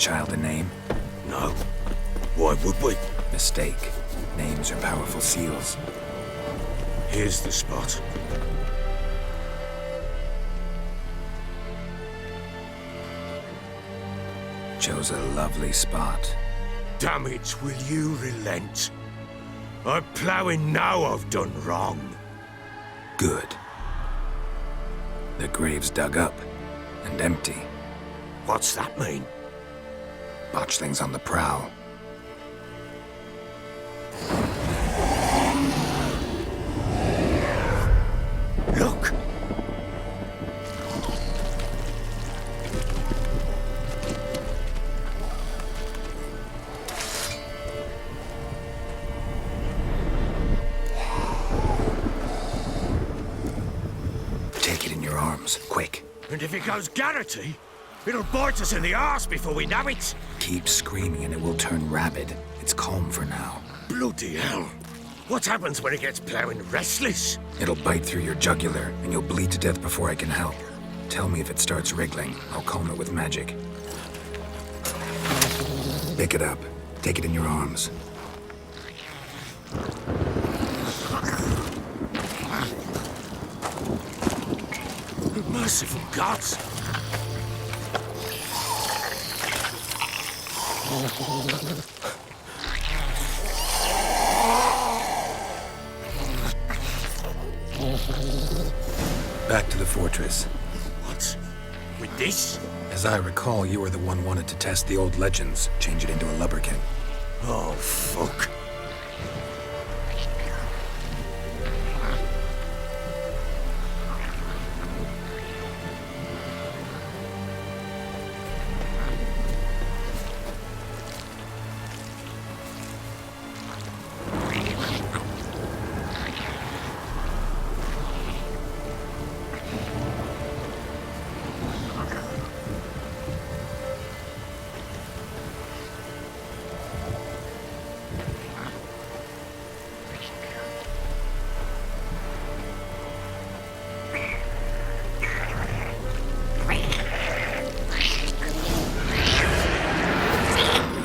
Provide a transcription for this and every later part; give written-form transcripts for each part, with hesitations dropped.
child a name? No. Why would we? Mistake. Names are powerful seals. Here's the spot. Chose a lovely spot. Damn it, will you relent? I'm ploughing now I've done wrong. Good. The grave's dug up and empty. What's that mean? Botchling's on the prowl. Look! Take it in your arms, quick. And if it goes Garrity, it'll bite us in the arse before we know it. Keep screaming and it will turn rabid. It's calm for now. Bloody hell. What happens when it gets ploughing restless? It'll bite through your jugular and you'll bleed to death before I can help. Tell me if it starts wriggling. I'll calm it with magic. Pick it up. Take it in your arms. Merciful gods! Back to the fortress. What? With this? As I recall, you were the one wanted to test the old legends, change it into a lubricant. Oh, fuck.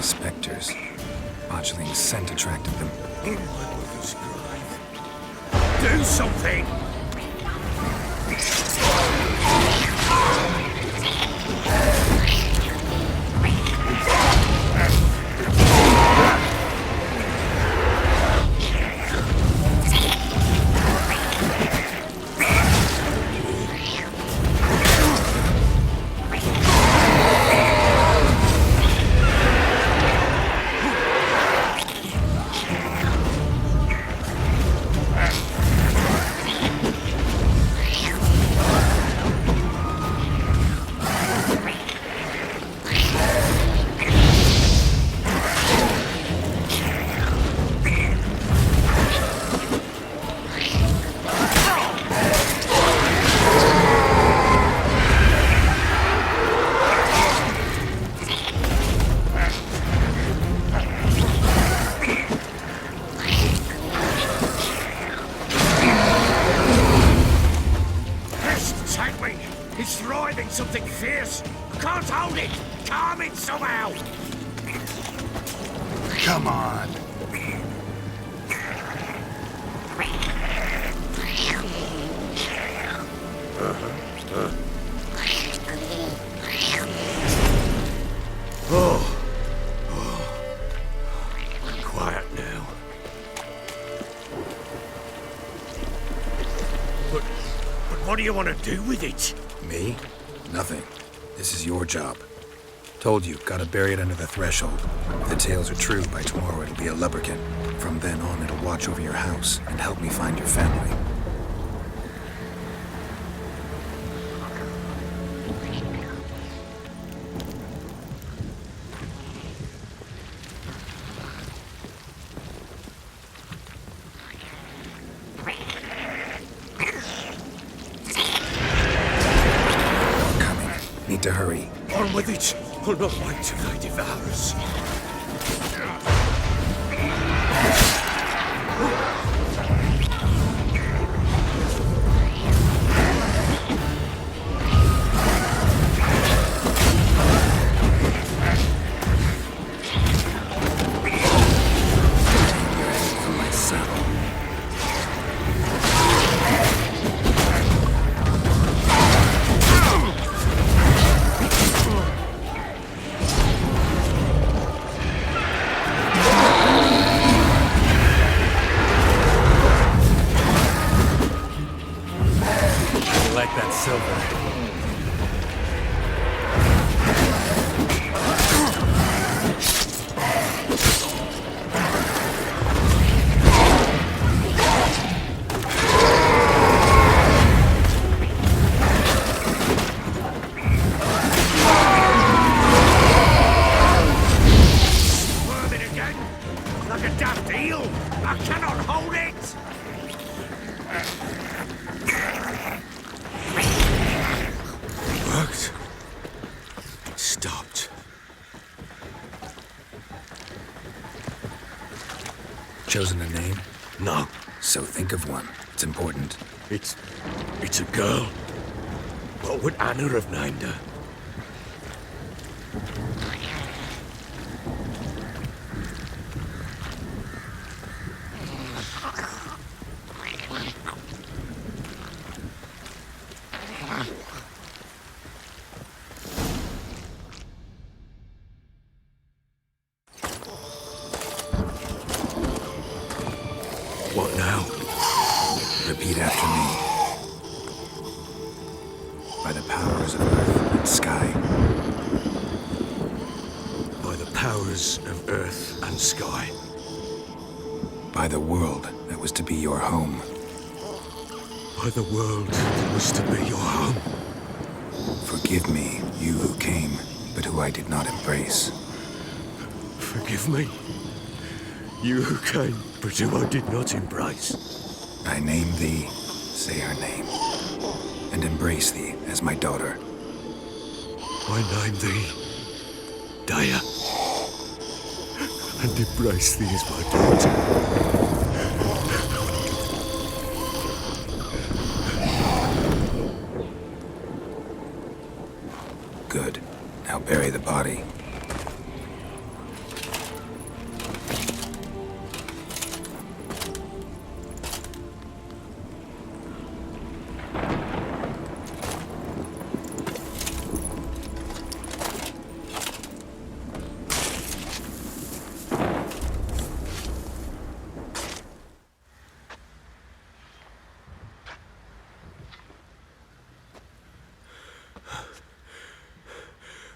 Spectres. Botchling's scent attracted them. Do something! It's writhing something fierce. I can't hold it. Calm it somehow. Come on. Quiet now. But what do you want to do with it? Me? Nothing. This is your job. Told you, gotta bury it under the threshold. If the tales are true, by tomorrow it'll be a lubricant. From then on, it'll watch over your house and help me find your family. Need to hurry. On with it! I'll not wait till they devour us. like that silver. Chosen a name? No. So think of one. It's important. It's a girl. What would Anna have named her? What now? Repeat after me. By the powers of earth and sky. By the powers of earth and sky. By the world that was to be your home. By the world that was to be your home. Forgive me, you who came, but who I did not embrace. Forgive me. You who came, but who I did not embrace. I name thee, say her name, and embrace thee as my daughter. I name thee, Daya, and embrace thee as my daughter. Good. Now bury the body.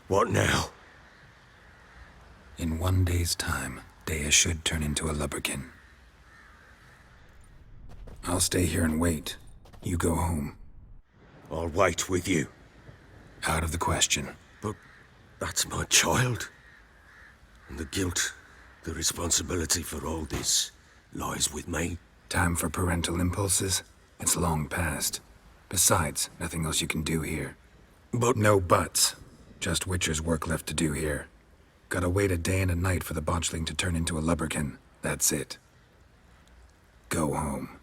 What now? In 1 day's time, Daya should turn into a lubberkin. I'll stay here and wait. You go home. I'll wait with you. Out of the question. But that's my child. And the guilt, the responsibility for all this lies with me. Time for parental impulses? It's long past. Besides, nothing else you can do here. But no buts. Just Witcher's work left to do here. Gotta wait a day and a night for the botchling to turn into a lubberkin. That's it. Go home.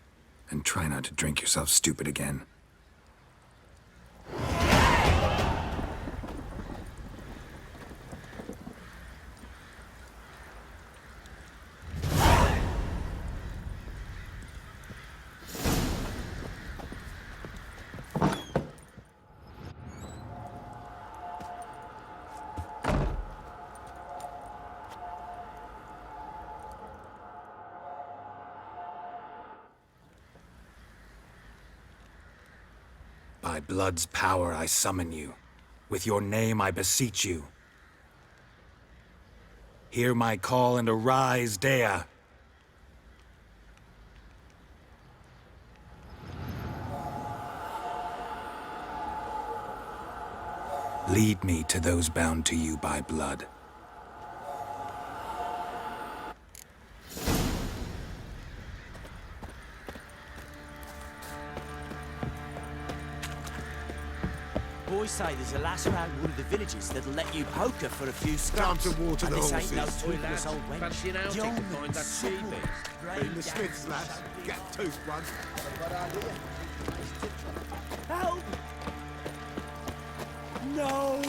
And try not to drink yourself stupid again. By blood's power I summon you. With your name I beseech you. Hear my call and arise, Daya. Lead me to those bound to you by blood. Boys say there's a lass around one of the villages that'll let you poker for a few Time scraps. to water And the this ain't no horses. toothless old wench. Fancy an outing to find that she In the Smiths, lads. Get a tooth one. Help! No!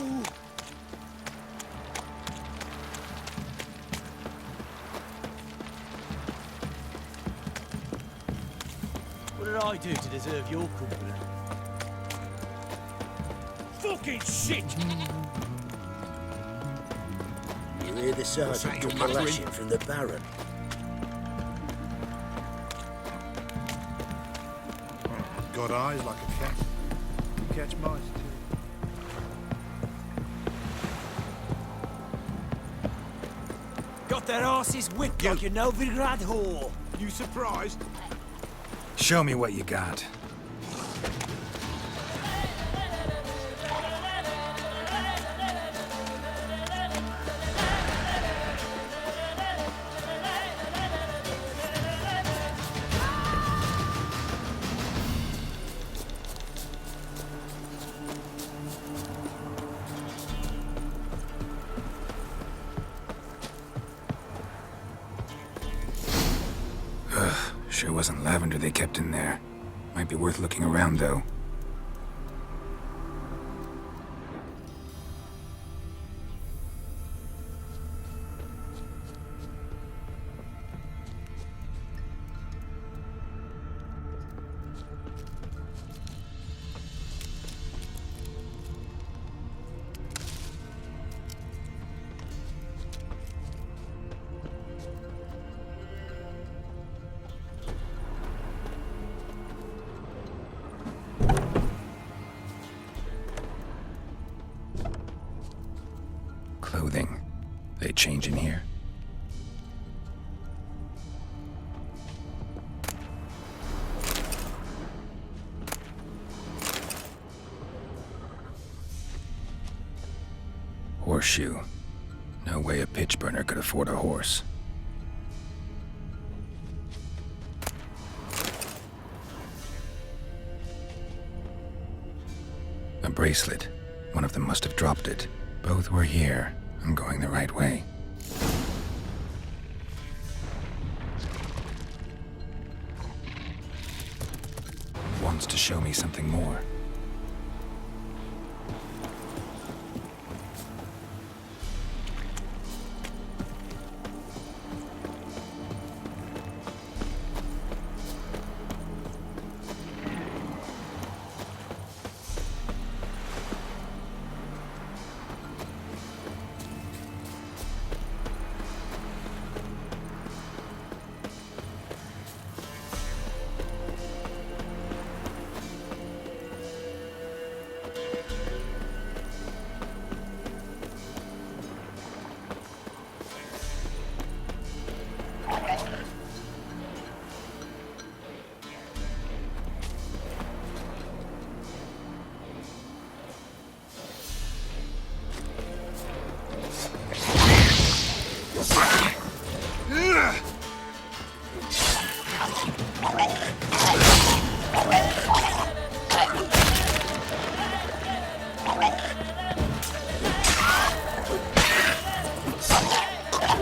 What did I do to deserve your company? fucking shit! You hear the sergeant took a lashing from the Baron? Got eyes like a cat. catch mice too. Got their asses whipped like you know Vigrad whore. You surprised? Show me what you got. Sure wasn't lavender they kept in there. Might be worth looking around, though. Clothing. They change in here? Horseshoe. No way a pitch burner could afford a horse. A bracelet. One of them must have dropped it. Both were here. I'm going the right way. Wants to show me something more.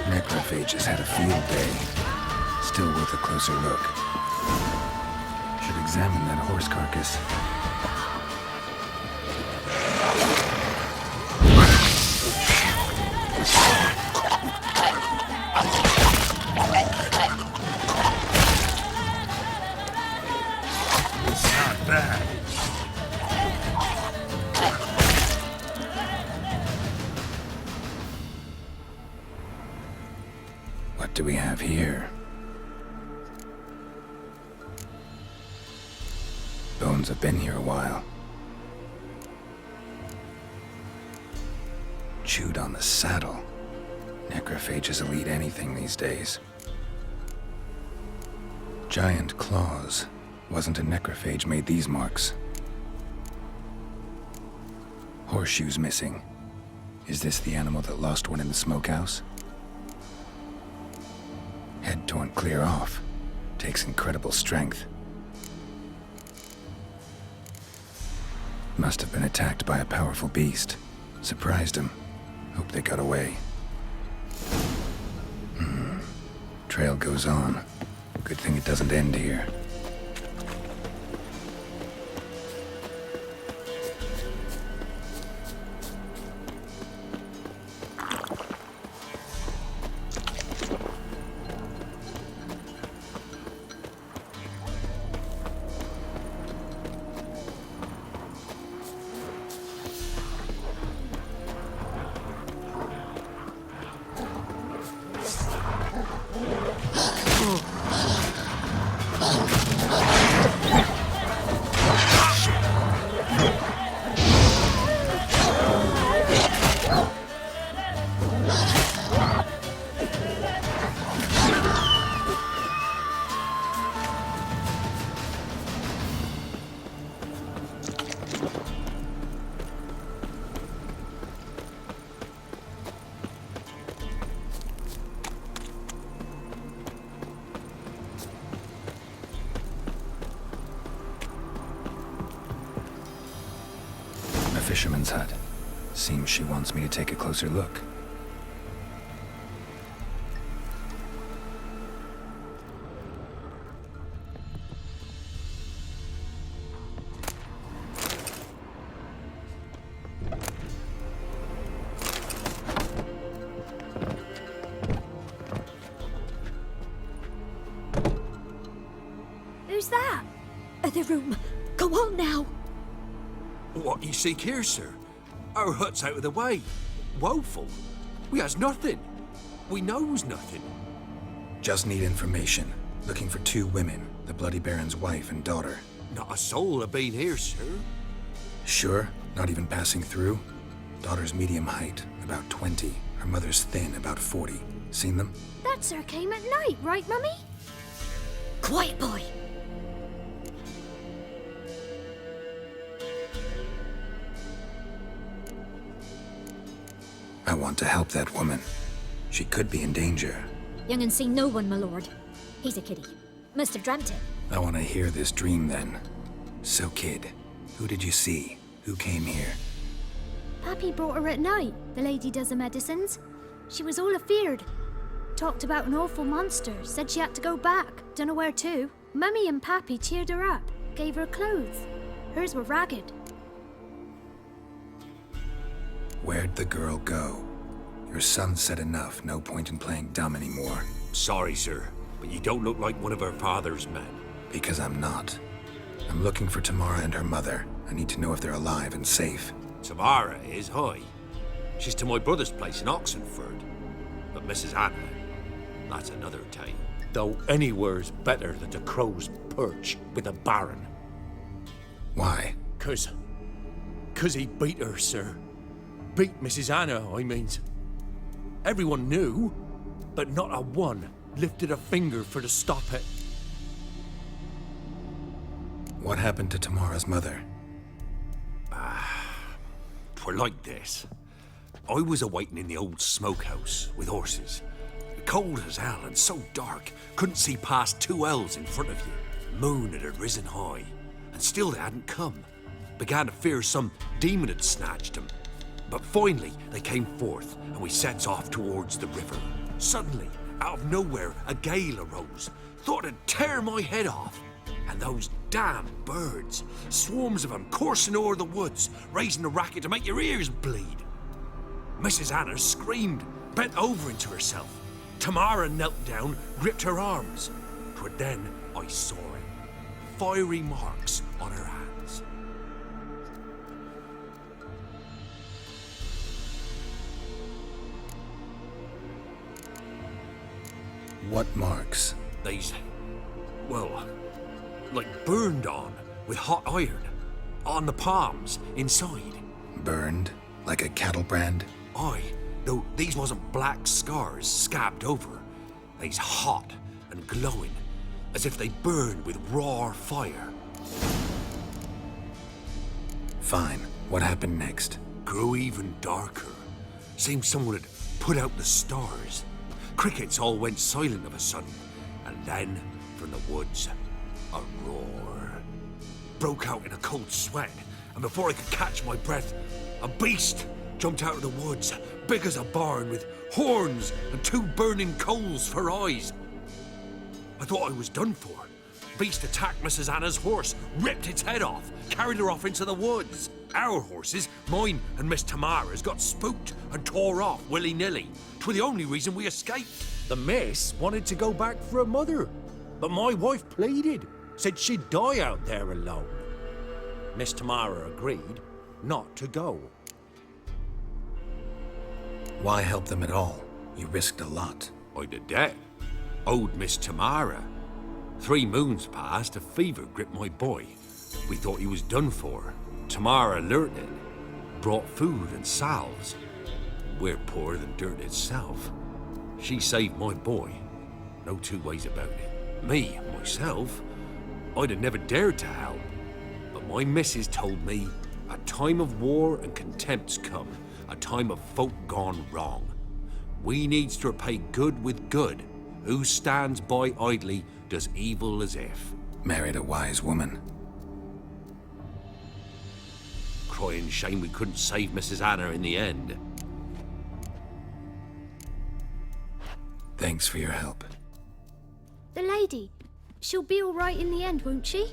Necrophages had a field day. Still worth a closer look. Should examine that horse carcass. Not bad. What do we have here? Bones have been here a while. Chewed on the saddle. Necrophages will eat anything these days. Giant claws. Wasn't a necrophage made these marks. Horseshoes missing. Is this the animal that lost one in the smokehouse? Head torn clear off. Takes incredible strength. Must have been attacked by a powerful beast. Surprised him. Hope they got away. Trail goes on. Good thing it doesn't end here. fisherman's hut. Seems she wants me to take a closer look. Who's that? The room. Go on now. What you seek here, sir? Our hut's out of the way. Woeful. We has nothing. We knows nothing. Just need information. Looking for 2 women, the Bloody Baron's wife and daughter. Not a soul have been here, sir. Sure? Not even passing through? Daughter's medium height, about 20. Her mother's thin, about 40. Seen them? That sir came at night, right, Mummy? Quiet, boy. I want to help that woman. She could be in danger. Young and seen no one, my lord. He's a kiddie. Must have dreamt it. I want to hear this dream then. So, kid, who did you see? Who came here? Pappy brought her at night, the lady does the medicines. She was all afeared. Talked about an awful monster, said she had to go back, dunno where to. Mummy and Pappy cheered her up, gave her clothes. Hers were ragged. Where'd the girl go? Your son said enough, no point in playing dumb anymore. Sorry, sir, but you don't look like one of our father's men. Because I'm not. I'm looking for Tamara and her mother. I need to know if they're alive and safe. Tamara is, hi. She's to my brother's place in Oxenford. But Mrs. Anna, that's another tale. Though anywhere's better than the crow's perch with a baron. Why? 'Cause he beat her, sir. Beat Mrs. Anna, I means. Everyone knew, but not a one lifted a finger for to stop it. What happened to Tamara's mother? Twere like this. I was awaiting in the old smokehouse with horses. Cold as hell and so dark, couldn't see past 2 ells in front of you. Moon had risen high, and still they hadn't come. Began to fear some demon had snatched them. But finally, they came forth, and we sets off towards the river. Suddenly, out of nowhere, a gale arose. Thought it'd tear my head off. And those damn birds, swarms of them coursing o'er the woods, raising a racket to make your ears bleed. Mrs. Anna screamed, bent over into herself. Tamara knelt down, gripped her arms. 'Twere then I saw it. Fiery marks on her hands. What marks? They's, well, like burned on with hot iron. On the palms, inside. Burned? Like a cattle brand? Aye, though these wasn't black scars scabbed over. They's hot and glowing, as if they burned with raw fire. Fine. What happened next? Grew even darker. Seemed someone had put out the stars. Crickets all went silent of a sudden, and then, from the woods, a roar. Broke out in a cold sweat, and before I could catch my breath, a beast jumped out of the woods, big as a barn, with horns and 2 burning coals for eyes. I thought I was done for. Beast attacked Mrs. Anna's horse, ripped its head off, carried her off into the woods. Our horses, mine and Miss Tamara's, got spooked and tore off willy-nilly. 'Twere the only reason we escaped. The miss wanted to go back for her mother, but my wife pleaded, said she'd die out there alone. Miss Tamara agreed not to go. Why help them at all? You risked a lot. I'd a debt. Owed Miss Tamara. 3 moons passed, a fever gripped my boy. We thought he was done for. Tamara learnt it. Brought food and salves. We're poorer than dirt itself. She saved my boy. No 2 ways about it. Me, myself, I'd have never dared to help. But my missus told me a time of war and contempt's come. A time of folk gone wrong. We needs to repay good with good. Who stands by idly does evil as if. Married a wise woman. crying shame we couldn't save Mrs. Anna in the end. Thanks for your help. The lady, she'll be all right in the end, won't she?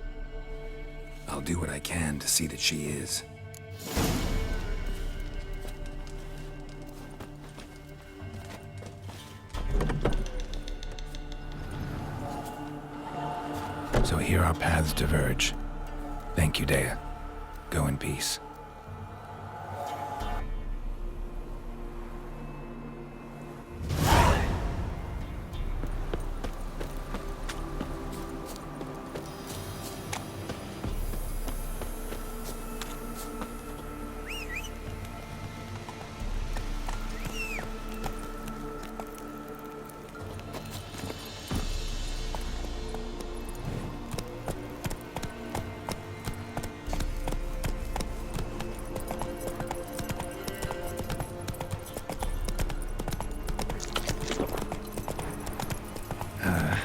I'll do what I can to see that she is. So here our paths diverge. Thank you, Dea. Go in peace.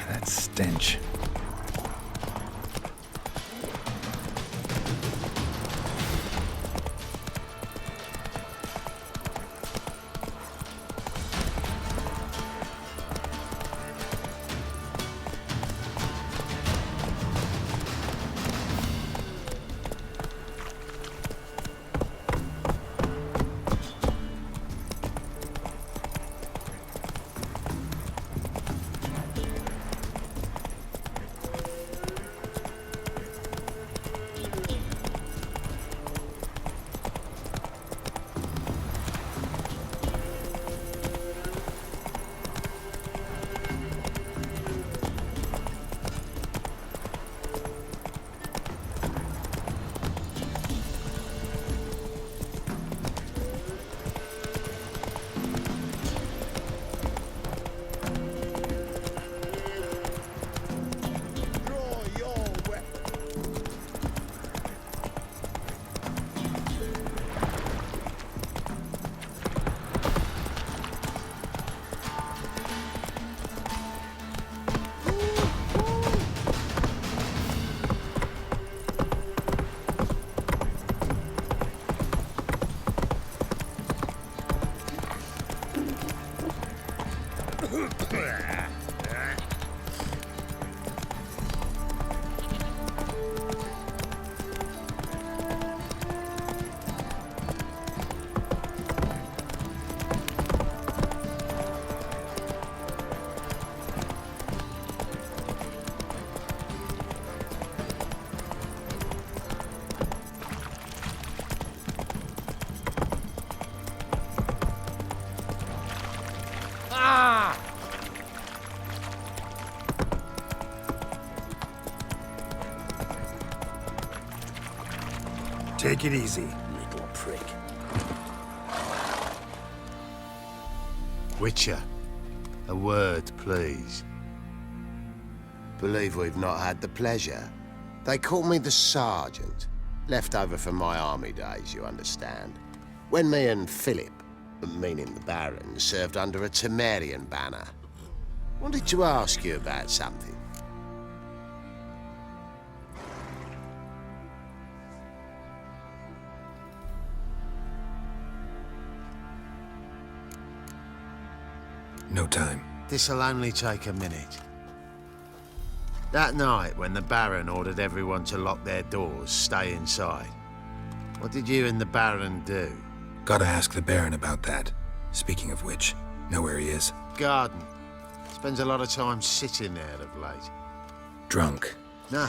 That stench. Take it easy. Little prick. Witcher, a word, please. Believe we've not had the pleasure. They call me the Sergeant. Left over from my army days, you understand. When me and Philip, meaning the Baron, served under a Temerian banner. Wanted to ask you about something. No time. This'll only take a minute. That night, when the Baron ordered everyone to lock their doors, stay inside, what did you and the Baron do? Gotta ask the Baron about that. Speaking of which, know where he is? Garden. Spends a lot of time sitting there of late. Drunk. No.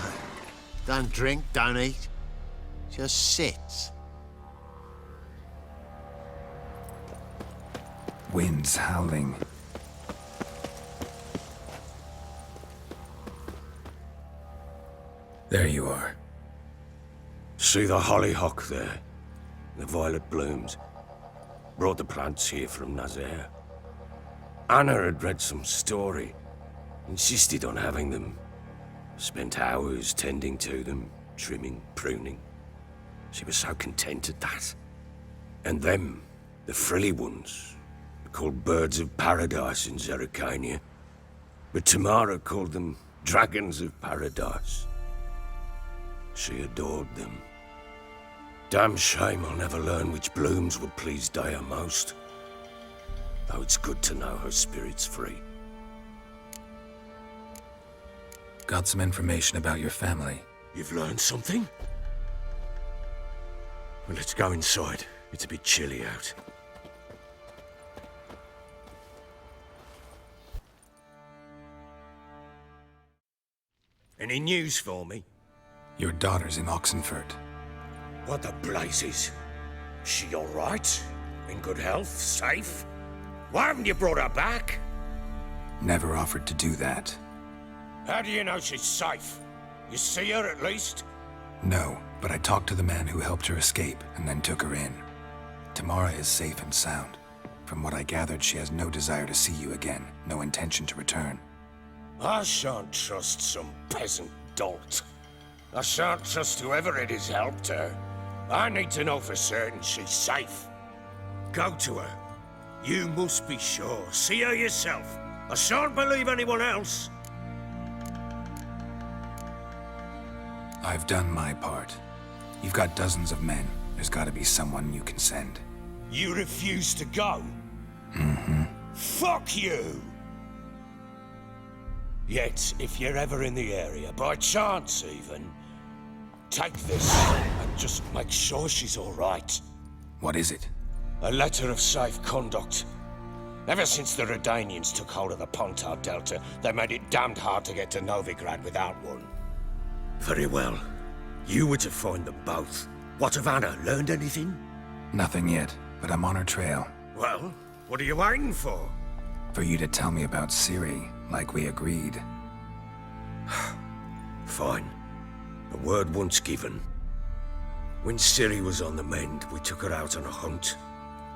Don't drink, don't eat. Just sits. Wind's howling. There you are. See the hollyhock there? The violet blooms. Brought the plants here from Nazaire. Anna had read some story. Insisted on having them. Spent hours tending to them, trimming, pruning. She was so content at that. And them, the frilly ones, called birds of paradise in Zerrikania. But Tamara called them dragons of paradise. She adored them. Damn shame I'll never learn which blooms would please Daya most. Though it's good to know her spirit's free. Got some information about your family. You've learned something? Well, let's go inside. It's a bit chilly out. Any news for me? Your daughter's in Oxenford. What the blazes? She all right? In good health? Safe? Why haven't you brought her back? Never offered to do that. How do you know she's safe? You see her at least? No, but I talked to the man who helped her escape and then took her in. Tamara is safe and sound. From what I gathered, she has no desire to see you again, no intention to return. I shan't trust some peasant dolt. I shan't trust whoever it is helped her. I need to know for certain she's safe. Go to her. You must be sure. See her yourself. I shan't believe anyone else. I've done my part. You've got dozens of men. There's gotta be someone you can send. You refuse to go? Mm-hmm. Fuck you! Yet, if you're ever in the area, by chance even, take this and just make sure she's all right. What is it? A letter of safe conduct. Ever since the Redanians took hold of the Pontar Delta, they made it damned hard to get to Novigrad without one. Very well. You were to find them both. What of Anna? Learned anything? Nothing yet, but I'm on her trail. Well, what are you waiting for? For you to tell me about Ciri, like we agreed. Fine. A word once given. When Ciri was on the mend, we took her out on a hunt.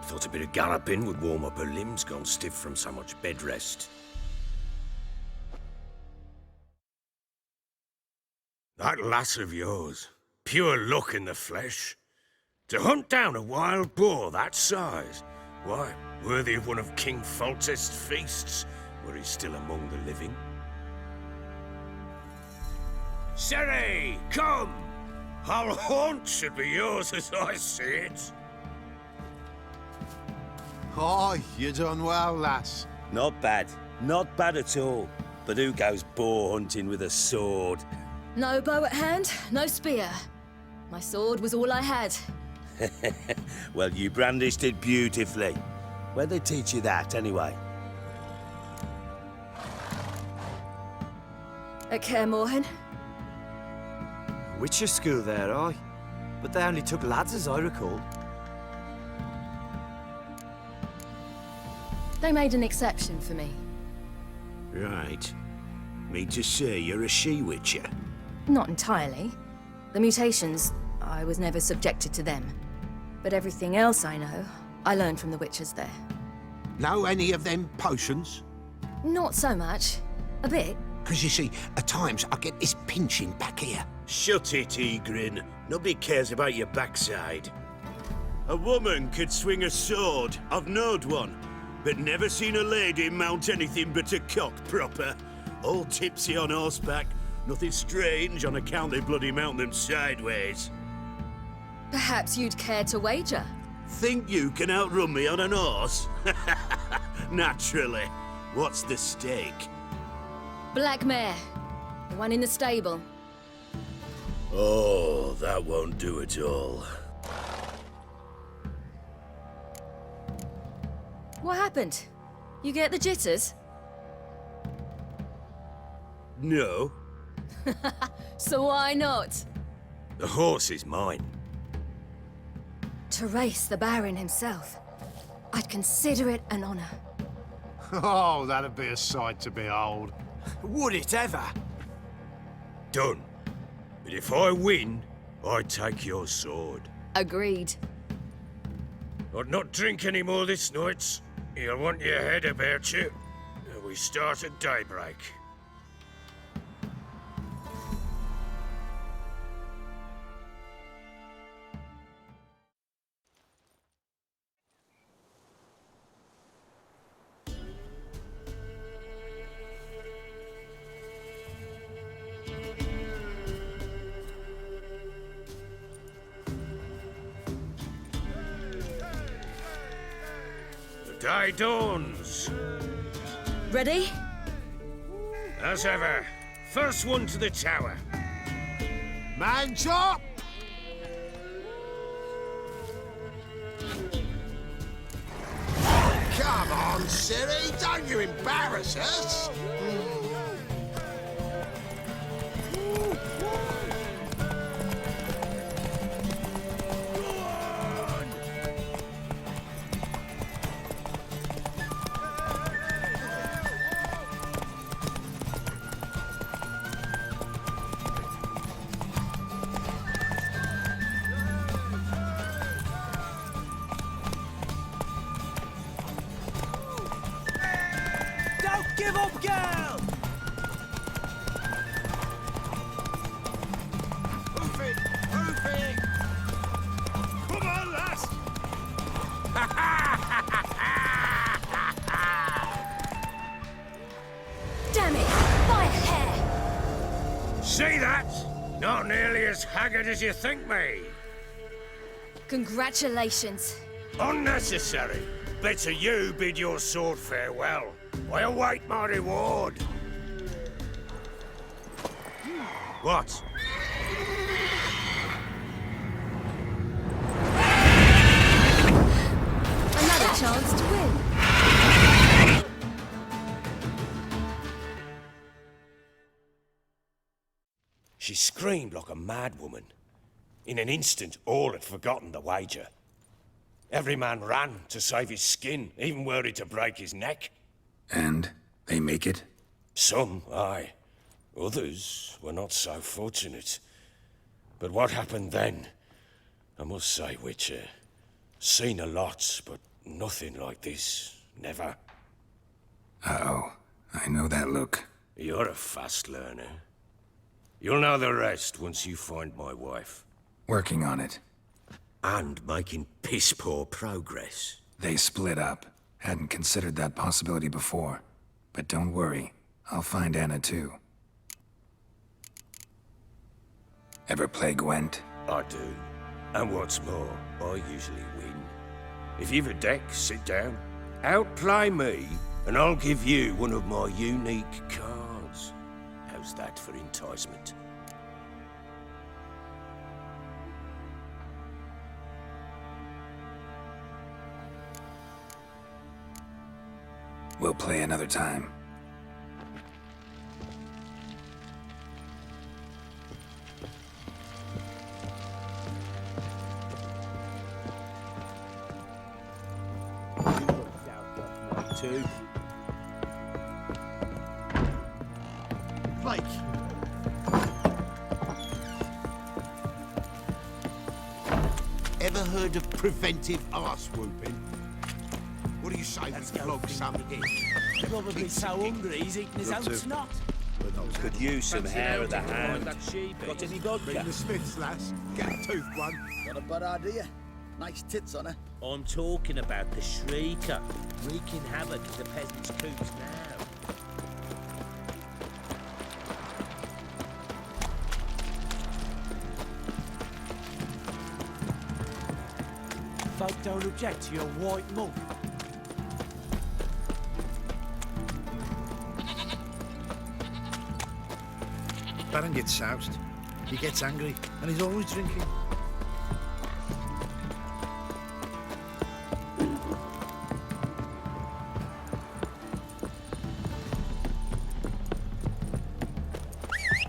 Thought a bit of galloping would warm up her limbs gone stiff from so much bed rest. That lass of yours, pure luck in the flesh. To hunt down a wild boar that size, why, worthy of one of King Foltest's feasts, were he still among the living. Ciri, come! Our haunt should be yours as I see it. Oh, you done well, lass. Not bad. Not bad at all. But who goes boar hunting with a sword? No bow at hand, no spear. My sword was all I had. Well, you brandished it beautifully. Where'd they teach you that, anyway? At Kaer Morhen. Witcher school there, aye. But they only took lads, as I recall. They made an exception for me. Right. Mean to say you're a she-witcher? Not entirely. The mutations, I was never subjected to them. But everything else I know, I learned from the witches there. Know any of them potions? Not so much. A bit. 'Cause you see, at times I get this pinching back here. Shut it, Egrin. Nobody cares about your backside. A woman could swing a sword. I've knowed one. But never seen a lady mount anything but a cock proper. All tipsy on horseback. Nothing strange on account they bloody mount them sideways. Perhaps you'd care to wager? Think you can outrun me on an horse? Naturally. What's the stake? Black mare. The one in the stable. Oh, that won't do at all. What happened? You get the jitters? No. So why not? The horse is mine. To race the Baron himself. I'd consider it an honor. Oh, that'd be a sight to behold. Would it ever? Done. But if I win, I take your sword. Agreed. I'd not drink any more this night. You'll want your head about you. We start at daybreak. Day dawns. Ready? As ever, first one to the tower. Man chop! Come on, Siri, don't you embarrass us! Don't give up, girl! Hoof it! Hoof it! Come on, lass! Damn it! By a hair! See that? Not nearly as haggard as you think me. Congratulations. Unnecessary. Better you bid your sword farewell. I await my reward. What? Another chance to win. She screamed like a mad woman. In an instant, all had forgotten the wager. Every man ran to save his skin, even were it to break his neck. And they make it? Some, aye. Others were not so fortunate. But what happened then? I must say, Witcher, seen a lot, but nothing like this. Never. Uh-oh. I know that look. You're a fast learner. You'll know the rest once you find my wife. Working on it. And making piss-poor progress. They split up. Hadn't considered that possibility before. But don't worry. I'll find Anna too. Ever play Gwent? I do. And what's more, I usually win. If you've a deck, sit down. Outplay me, and I'll give you one of my unique cards. How's that for enticement? We'll play another time. Two. Blake! Ever heard of preventive arse whooping? What do you say we flog some in? Probably so hungry he's eating his own snot. Could use some hair of the hand. Got any vodka? Bring the Smiths, lass. Get a tooth one. Not a bad idea. Nice tits on her. I'm talking about the Shrieker, wreaking havoc in the peasants' coops now. Folk don't object to your white monk. Baron gets soused. He gets angry, and he's always drinking.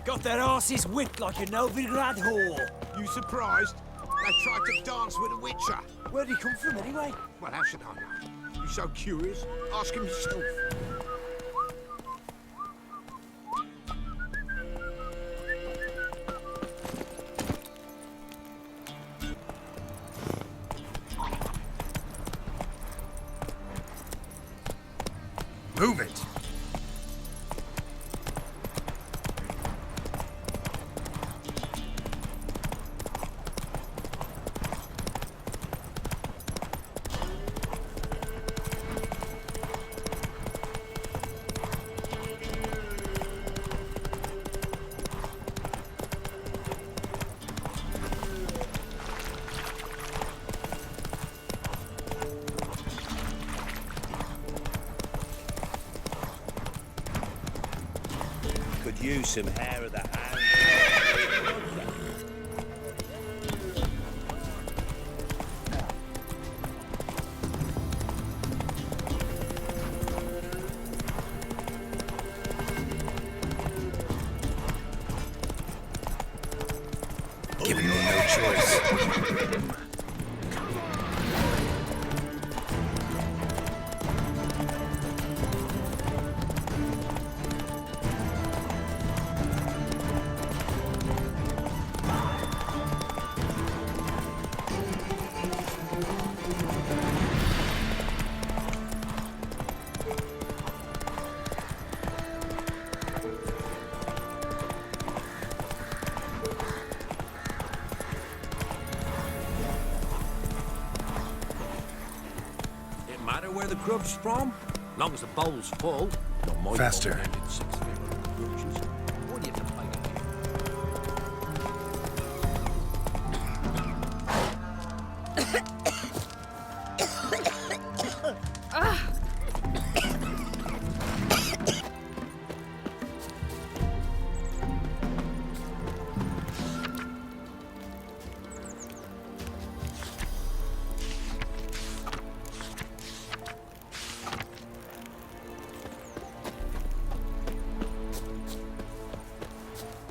Got their asses whipped like a Novigrad whore. You surprised? They tried to dance with a witcher. Where'd he come from anyway? Well, how should I know? You so curious? Ask him yourself. Move it! you some hair of the hand. Giving me no choice. Matter where the grub's from, long as the bowl's full. Not my Faster. fault I ended 6 grudges. Why do you have to play that?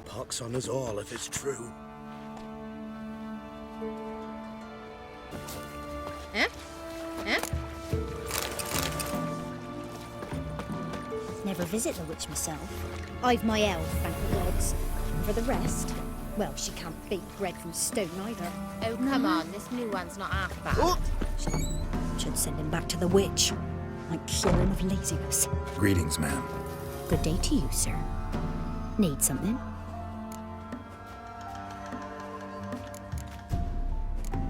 Pox on us all if it's true. Eh? Eh? Never visit the witch myself. I've my elf, thank the gods. And for the rest, well, she can't bake bread from stone either. Oh, come on, this new one's not half bad. Should send him back to the witch. Might cure him of laziness. Greetings, ma'am. Good day to you, sir. Need something?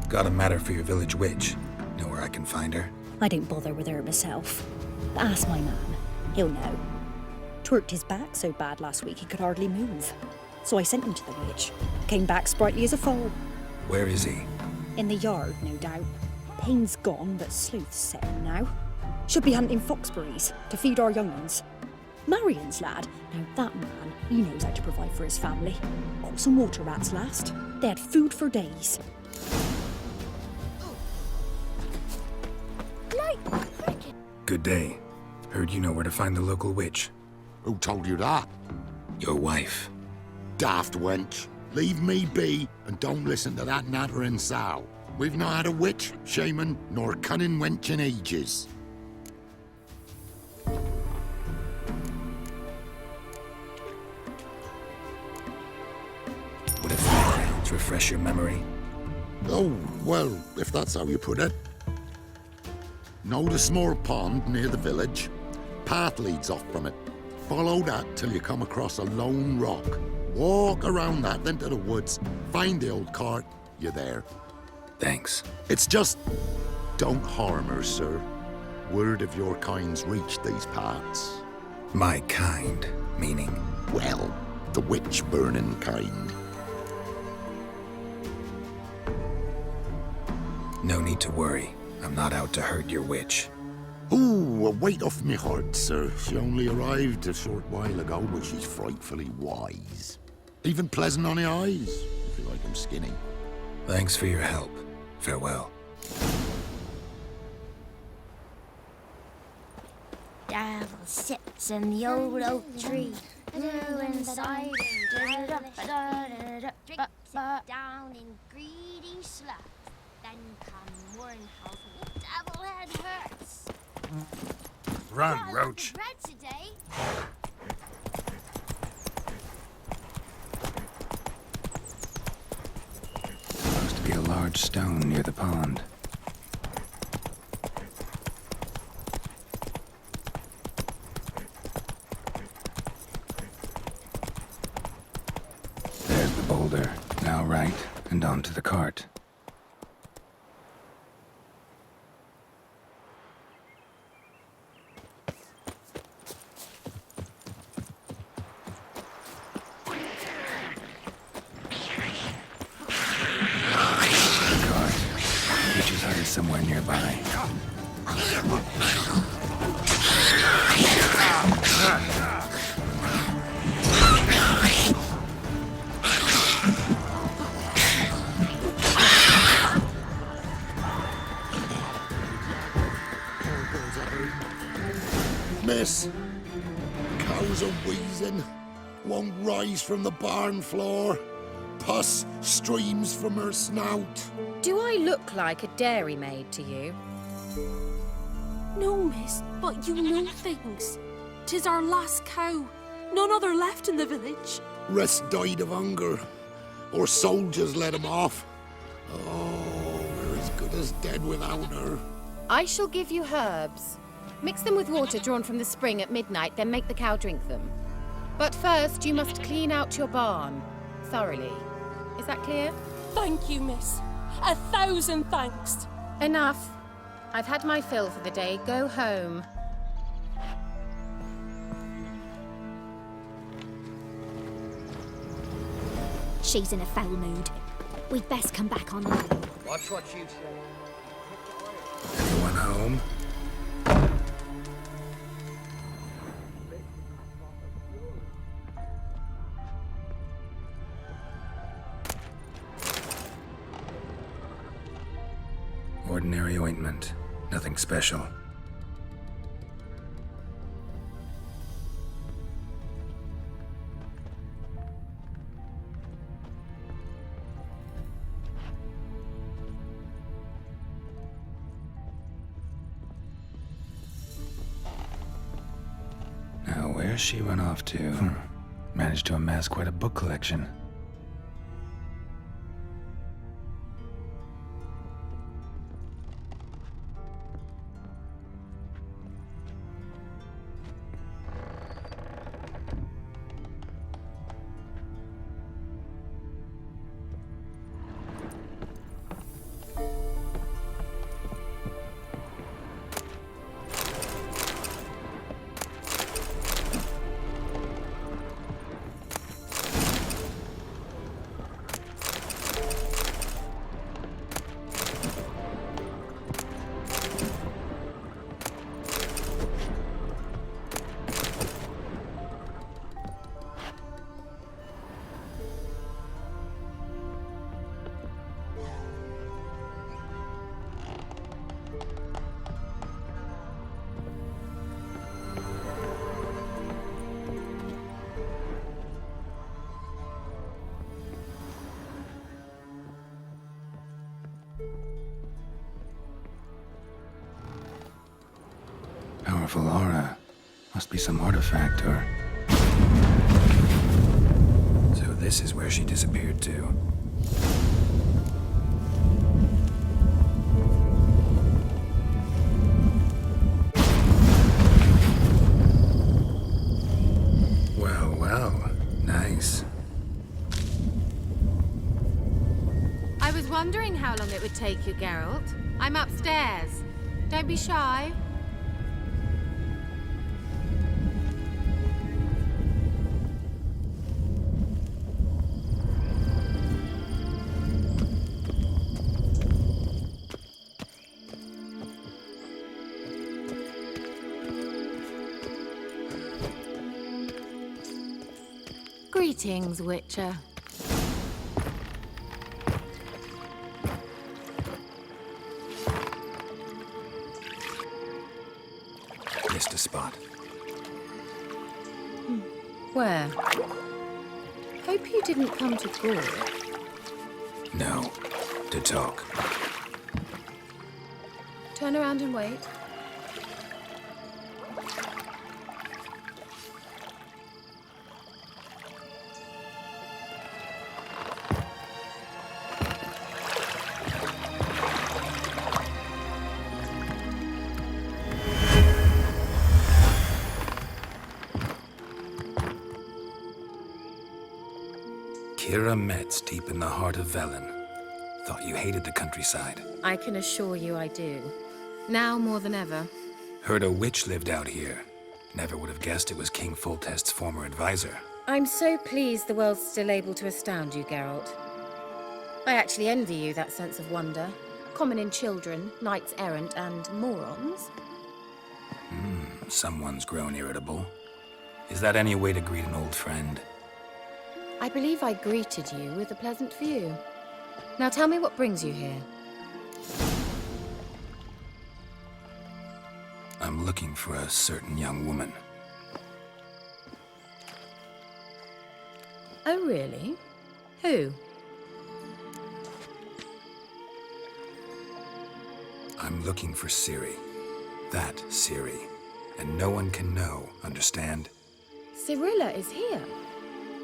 Got a matter for your village witch. Know where I can find her? I don't bother with her myself. But ask my man. He'll know. Twerked his back so bad last week he could hardly move. So I sent him to the witch. Came back sprightly as a foal. Where is he? In the yard, no doubt. Pain's gone, but sleuth's set him now. Should be hunting foxberries to feed our young ones. Marion's lad. Now that man, he knows how to provide for his family. Got some water rats last. They had food for days. Good day. Heard you know where to find the local witch. Who told you that? Your wife. Daft wench. Leave me be and don't listen to that nattering sow. We've not had a witch, shaman, nor cunning wench in ages. Would a few crowns refresh your memory? Oh, well, if that's how you put it. Know the small pond near the village? Path leads off from it. Follow that till you come across a lone rock. Walk around that, then to the woods. Find the old cart. You're there. Thanks. It's just... don't harm her, sir. Word of your kind's reached these parts. My kind, meaning? Well, the witch-burning kind. No need to worry. I'm not out to hurt your witch. Ooh, a weight off me heart, sir. She only arrived a short while ago, but she's frightfully wise. Even pleasant on the eyes, if you like them skinny. Thanks for your help. Farewell. Devil sits in the old oak tree, doing cider, drinks it down in greedy slush. Then come one house, the devil head hurts. Run, Got a lot of Roach. bread today. Supposed to be a large stone near the pond. There's the boulder. Now right, and onto the cart. Somewhere nearby. miss. Cows are wheezing, won't rise from the barn floor. Pus streams from her snout. Do I look like a dairymaid to you? No, miss, but you know things. 'Tis our last cow. None other left in the village. Rest died of hunger, or soldiers let him off. Oh, we're as good as dead without her. I shall give you herbs. Mix them with water drawn from the spring at midnight, then make the cow drink them. But first, you must clean out your barn thoroughly. Is that clear? Thank you, miss. 1,000 thanks. Enough. I've had my fill for the day. Go home. She's in a foul mood. We'd best come back on. Watch what you say. Everyone home? Ordinary ointment. Nothing special. Now, where's she run off to? Managed to amass quite a book collection. Powerful aura. Must be some artifact or... So this is where she disappeared to. Well, well. Nice. I was wondering how long it would take you, Geralt. I'm upstairs. Don't be shy. Greetings, Witcher. Missed a spot. Where? Hope you didn't come to Gore. No. To talk. Turn around and wait. Kira Metz, deep in the heart of Velen. Thought you hated the countryside. I can assure you I do. Now more than ever. Heard a witch lived out here. Never would have guessed it was King Foltest's former advisor. I'm so pleased the world's still able to astound you, Geralt. I actually envy you that sense of wonder. Common in children, knights errant, and morons. Someone's grown irritable. Is that any way to greet an old friend? I believe I greeted you with a pleasant view. Now tell me what brings you here. I'm looking for a certain young woman. Oh, really? Who? I'm looking for Ciri. That Ciri. And no one can know, understand? Cirilla is here.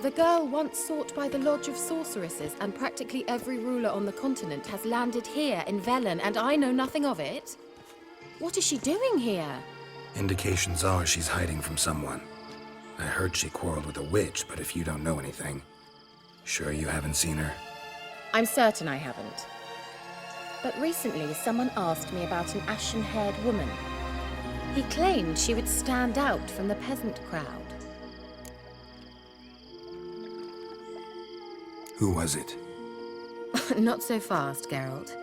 The girl once sought by the Lodge of Sorceresses, and practically every ruler on the continent has landed here in Velen, and I know nothing of it. What is she doing here? Indications are she's hiding from someone. I heard she quarreled with a witch, but if you don't know anything, sure you haven't seen her? I'm certain I haven't. But recently, someone asked me about an ashen-haired woman. He claimed she would stand out from the peasant crowd. Who was it? Not so fast, Geralt.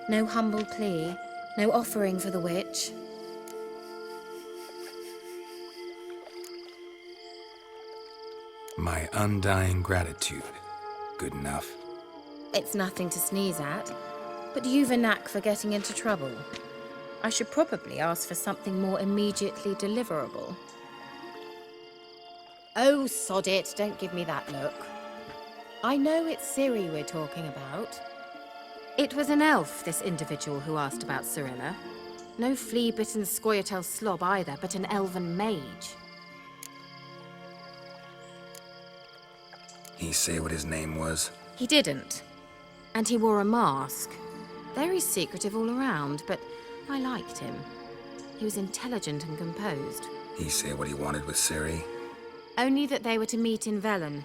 No humble plea, no offering for the witch. My undying gratitude. Good enough. It's nothing to sneeze at, but you've a knack for getting into trouble. I should probably ask for something more immediately deliverable. Oh, sod it, don't give me that look. I know it's Ciri we're talking about. It was an elf, this individual who asked about Cirilla. No flea-bitten Scoia'tael slob either, but an elven mage. He say what his name was? He didn't. And he wore a mask. Very secretive all around, but I liked him. He was intelligent and composed. He say what he wanted with Ciri? Only that they were to meet in Velen.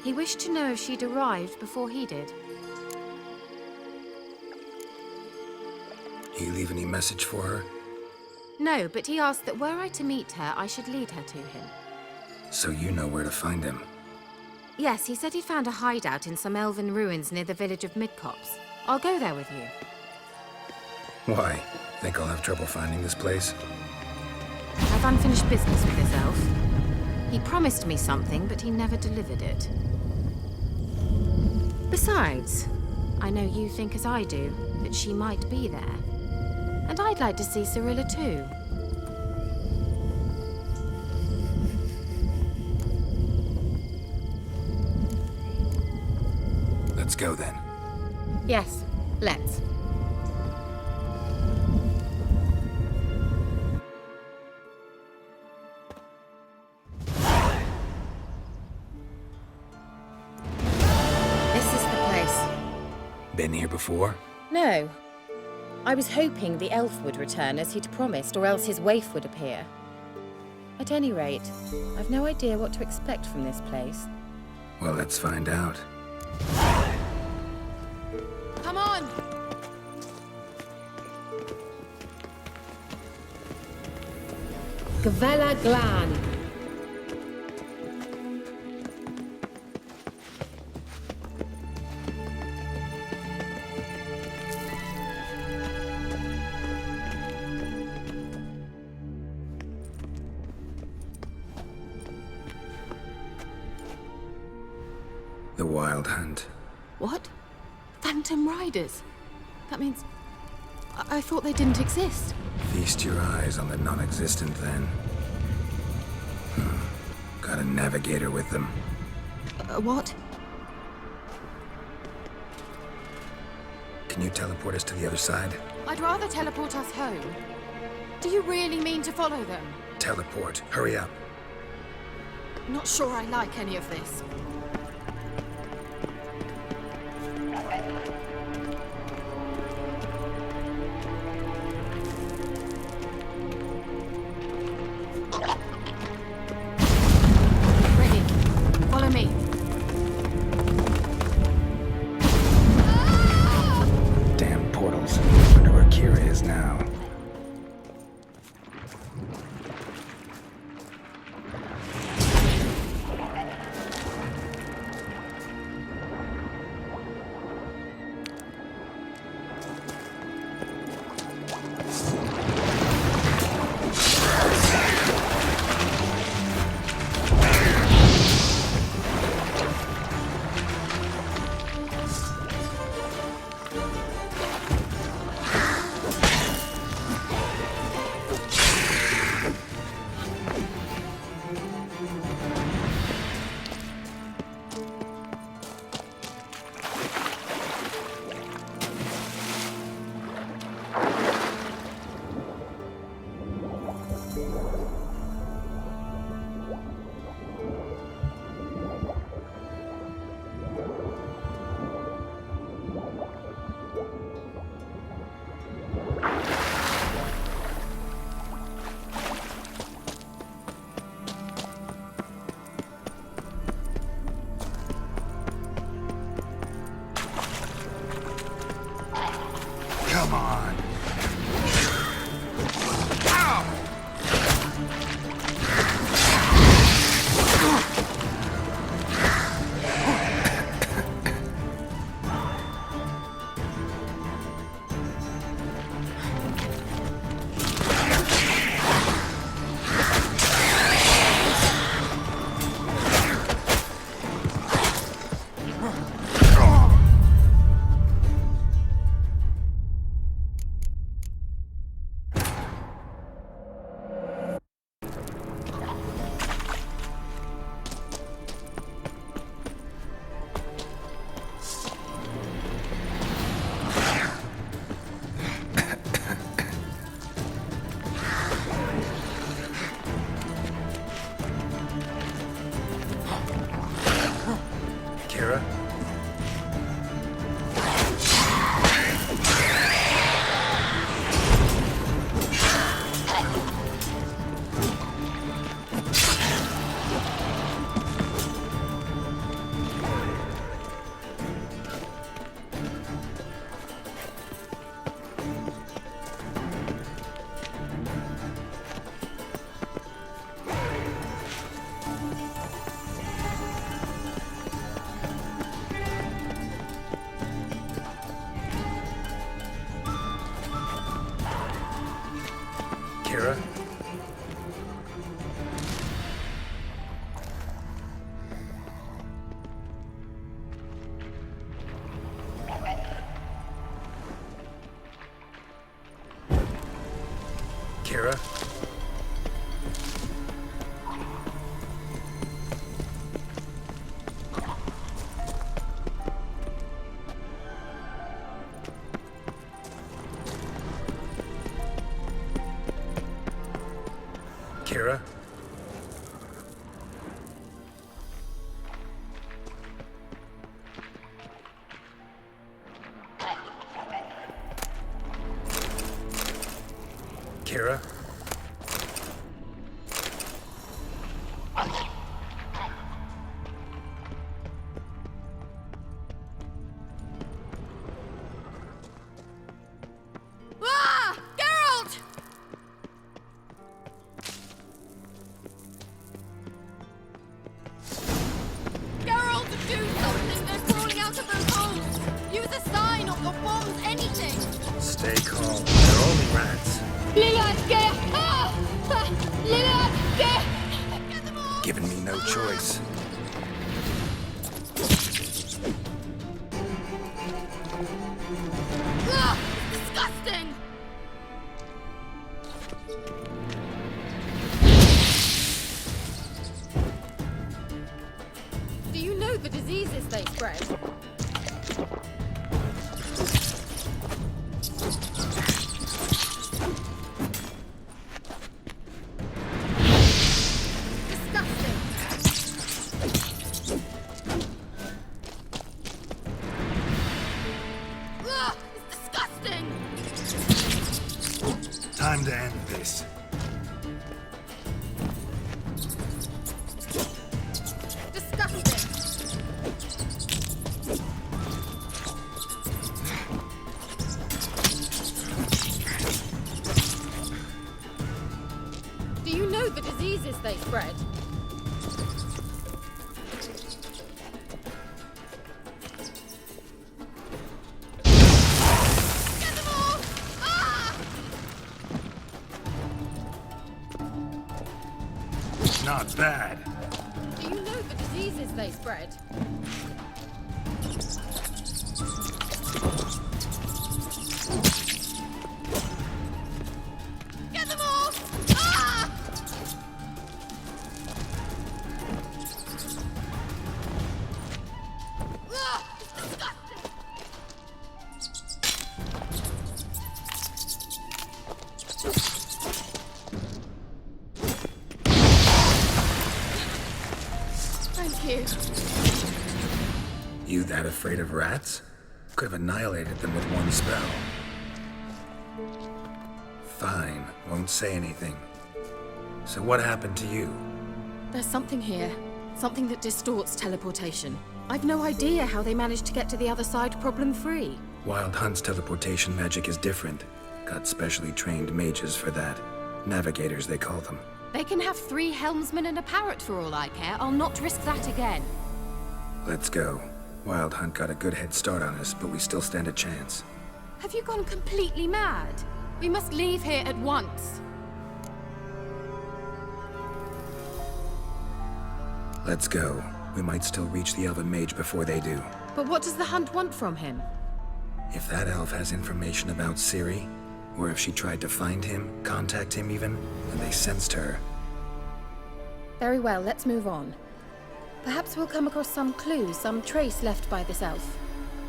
He wished to know if she'd arrived before he did. He leave any message for her? No, but he asked that were I to meet her, I should lead her to him. So you know where to find him? Yes, he said he'd found a hideout in some elven ruins near the village of Midcopse. I'll go there with you. Why? Think I'll have trouble finding this place? I've unfinished business with this elf. He promised me something, but he never delivered it. Besides, I know you think as I do, that she might be there. And I'd like to see Cirilla too. Let's go then. Yes, let's. This is the place. Been here before? No. I was hoping the elf would return as he'd promised, or else his waif would appear. At any rate, I've no idea what to expect from this place. Well, let's find out. Come on! Gavella Glan. The Wild Hunt. What? Phantom Riders? That means... I thought they didn't exist. Feast your eyes on the non-existent, then. Got a navigator with them. What? Can you teleport us to the other side? I'd rather teleport us home. Do you really mean to follow them? Teleport. Hurry up. Not sure I like any of this. Come on. Kira? Kira? Kira? Kira? Kira? Ah! Geralt! Geralt, do something! They're crawling out of those holes! Use a sign or bombs, anything! Stay calm. They're only rats. Giving me no choice. Ah! Disgusting! Do you know the diseases they spread? Time to end this. Do you know the diseases they spread? Get them all! Ah! Not bad. Do you know the diseases they spread? Get them all! Ah! Ah! Disgusting! Thank you. You that afraid of rats? Could have annihilated them with one spell. Fine, won't say anything. So what happened to you? There's something here. Something that distorts teleportation. I've no idea how they managed to get to the other side problem-free. Wild Hunt's teleportation magic is different. Got specially trained mages for that. Navigators, they call them. They can have 3 helmsmen and a parrot for all I care. I'll not risk that again. Let's go. Wild Hunt got a good head start on us, but we still stand a chance. Have you gone completely mad? We must leave here at once. Let's go. We might still reach the Elven Mage before they do. But what does the Hunt want from him? If that elf has information about Ciri, or if she tried to find him, contact him even, and they sensed her. Very well, let's move on. Perhaps we'll come across some clue, some trace left by this elf.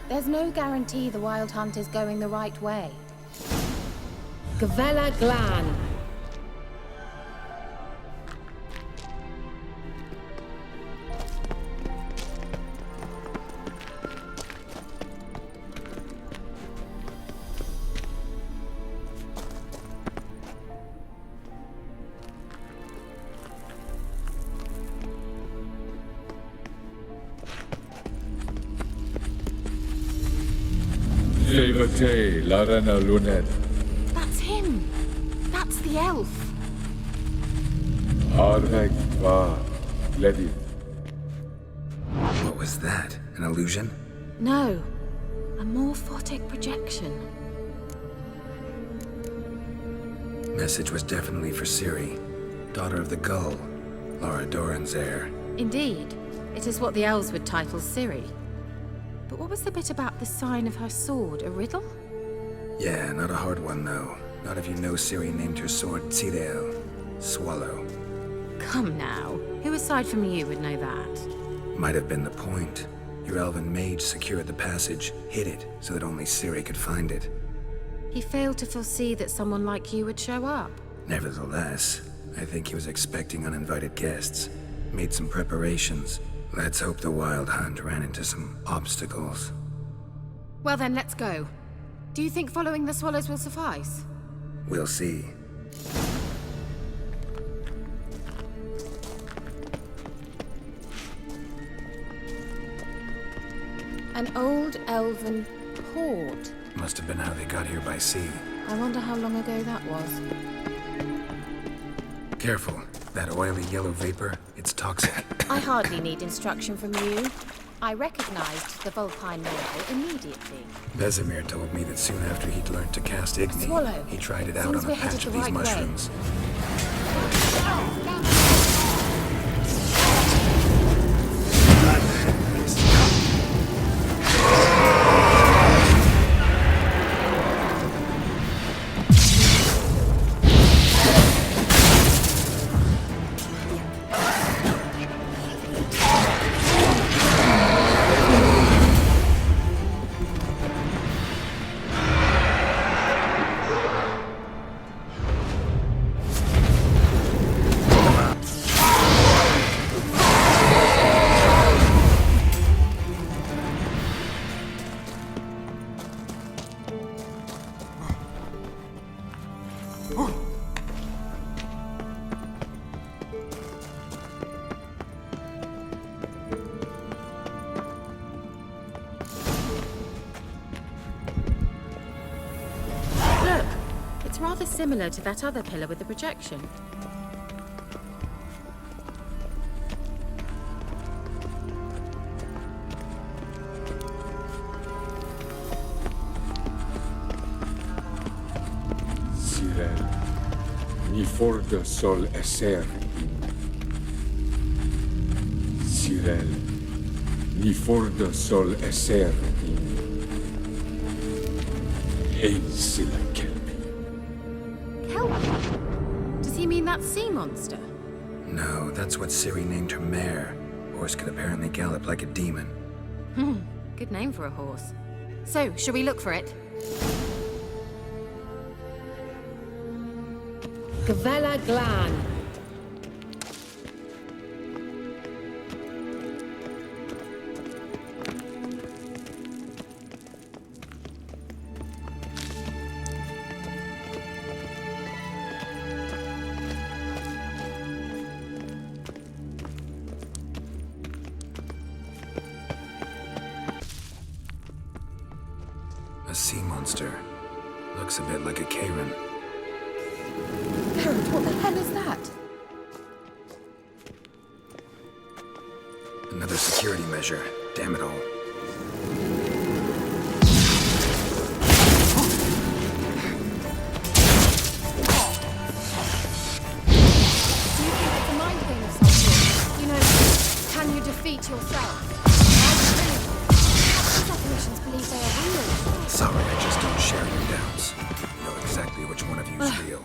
There's no guarantee the Wild Hunt is going the right way. Gavella Glan. Larena Lunet. That's him. That's the elf. Arveg va Ledi. What was that? An illusion? No. A morphotic projection. Message was definitely for Ciri, daughter of the Gull, Lara Doran's heir. Indeed. It is what the elves would title Ciri. But what was the bit about the sign of her sword? A riddle? Yeah, not a hard one, though. Not if you know Ciri named her sword Tidel, Swallow. Come now. Who aside from you would know that? Might have been the point. Your elven mage secured the passage, hid it, so that only Ciri could find it. He failed to foresee that someone like you would show up. Nevertheless, I think he was expecting uninvited guests. Made some preparations. Let's hope the Wild Hunt ran into some obstacles. Well then, let's go. Do you think following the swallows will suffice? We'll see. An old elven port. Must have been how they got here by sea. I wonder how long ago that was. Careful. That oily yellow vapor, it's toxic. I hardly need instruction from you. I recognized the Vulpine Miracle immediately. Vesemir told me that soon after he'd learned to cast Igni, Swallow. he tried it out Seems on a we're headed patch of the these right way. mushrooms. It's rather similar to that other pillar with the projection. Cyril, ni forda sol esser. Cyril, ni forda sol esser. Ein sila kelpi. Kelp? Does he mean that sea monster? No, that's what Ciri named her mare. Horse could apparently gallop like a demon. Good name for a horse. So, shall we look for it? Gavella Glan. A monster. Looks a bit like a Karen. Harold, what the hell is that? Another security measure. Damn it all. Do you think it's a mind game of some sort? You know, can you defeat yourself? These apparitions believe they are real. Sorry, I just don't share your doubts. Know exactly which one of you is real.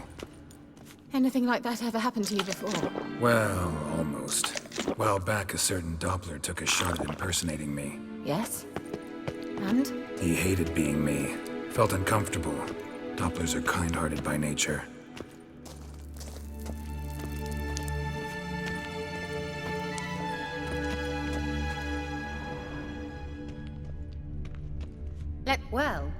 Anything like that ever happened to you before? Well, almost. A while back, a certain Doppler took a shot at impersonating me. Yes? And? He hated being me. Felt uncomfortable. Dopplers are kind-hearted by nature. Well...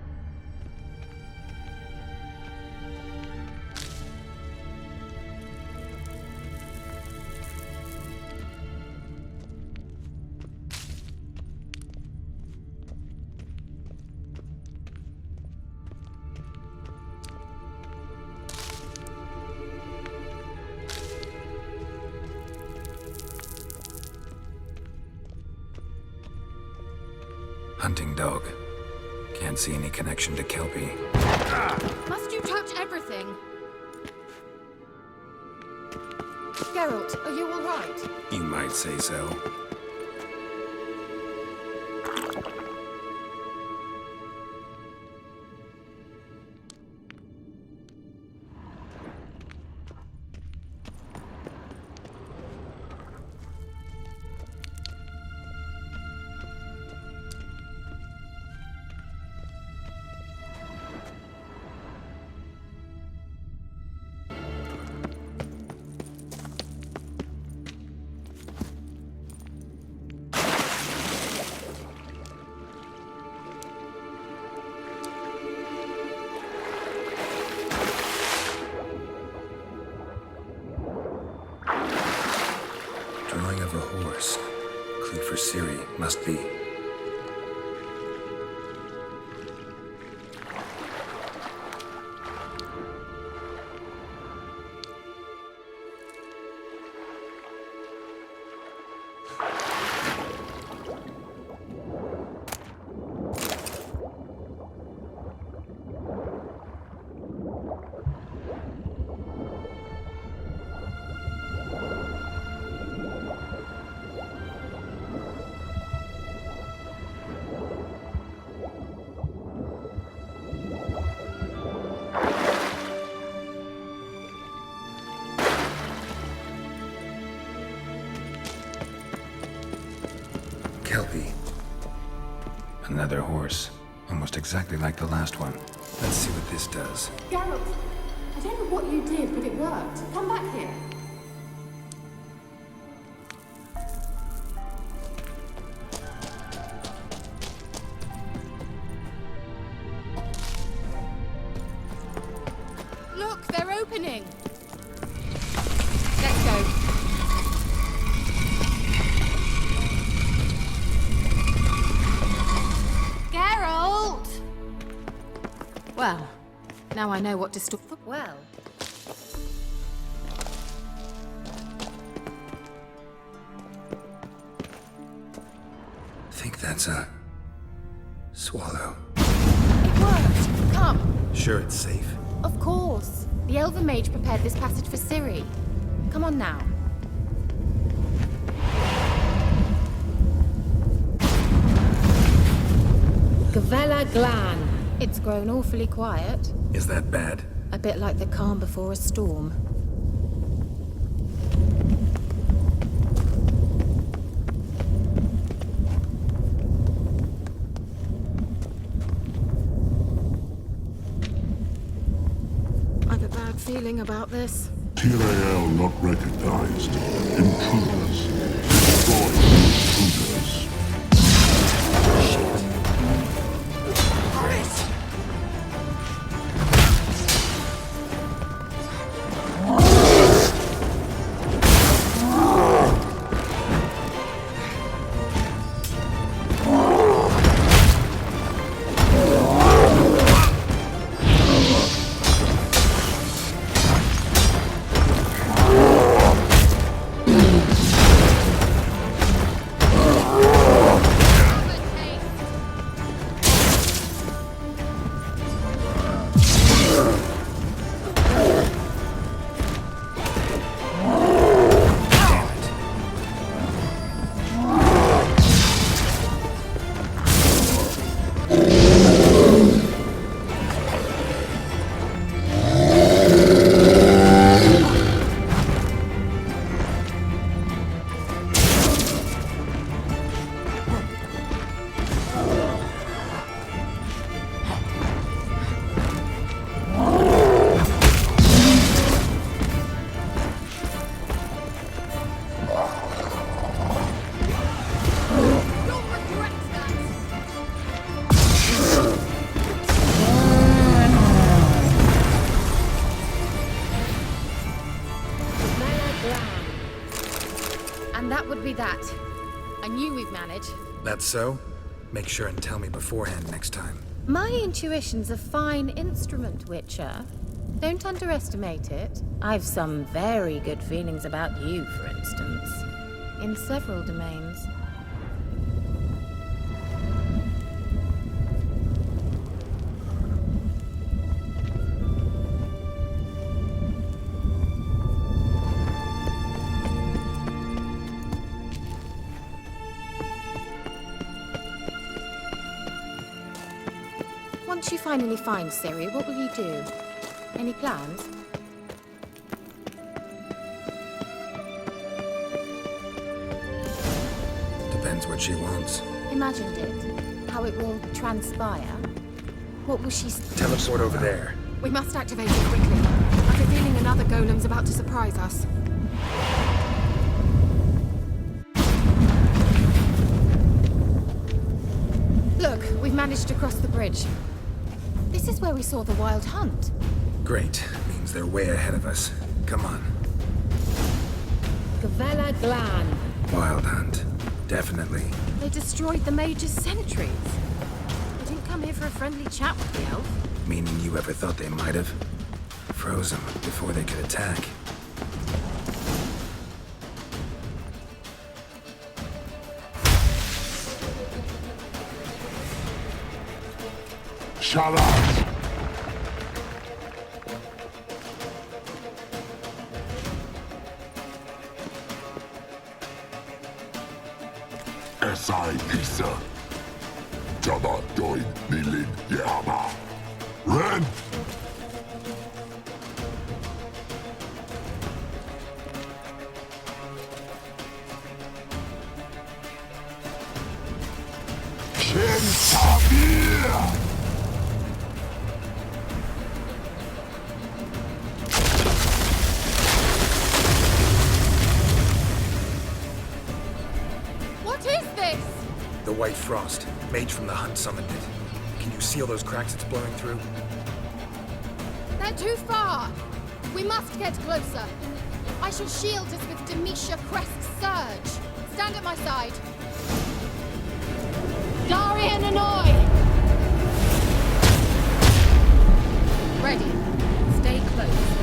Hunting dog. Can't see any connection to Kelpie. Must you touch everything? Geralt, are you all right? You might say so. Drawing of a horse. Clue for Ciri, must be. Kelpie. Another horse. Almost exactly like the last one. Let's see what this does. Geralt, I don't know what you did, but it worked. Come back here. Look, they're opening. Let's go. Geralt! Well, now I know what to stop for. Well. Think that's a swallow. It worked. Come. Sure it's safe? Of course. The Elven Mage prepared this passage for Ciri. Come on now. Gavella Glan. It's grown awfully quiet. Is that bad? A bit like the calm before a storm. I've a bad feeling about this. Tyrael not recognized. Intruders. Destroy intruders. That. I knew we'd manage. That's so? Make sure and tell me beforehand next time. My intuition's a fine instrument, Witcher. Don't underestimate it. I've some very good feelings about you, for instance. In several domains. Once you finally find Ciri, what will you do? Any plans? Depends what she wants. Imagined it. How it will transpire. What will she... Teleport over there. We must activate it quickly. I've a feeling another golem's about to surprise us. Look, we've managed to cross the bridge. This is where we saw the wild hunt. Great. Means they're way ahead of us. Come on. Gavella Glan. Wild hunt. Definitely. They destroyed the Mage's sentries. They didn't come here for a friendly chat with the elf. Meaning you ever thought they might have? Froze them before they could attack. Shut up! Esai Isa. Jada Doin Nilin Yama. Ren! Shin Tabir! The White Frost. Mage from the hunt summoned it. Can you see all those cracks it's blowing through? They're too far! We must get closer. I shall shield us with Demetia Crest's surge. Stand at my side. Darian Annoy! Ready. Stay close.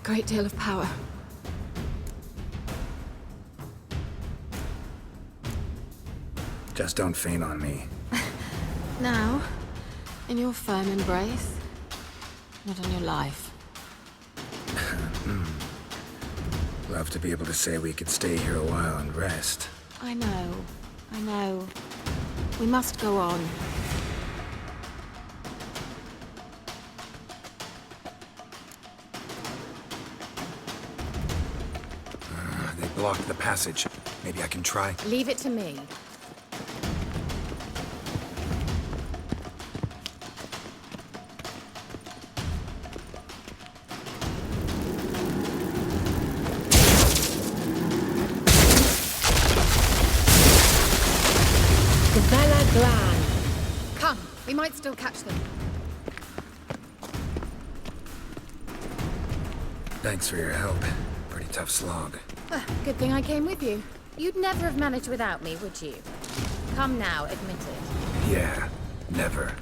great deal of power. Just don't faint on me. Now, in your firm embrace, not on your life. Love to be able to say we could stay here a while and rest. I know. We must go on. They blocked the passage. Maybe I can try. Leave it to me. Come, we might still catch them. Thanks for your help. Pretty tough slog. Good thing I came with you. You'd never have managed without me, would you? Come now, admit it. Yeah, never.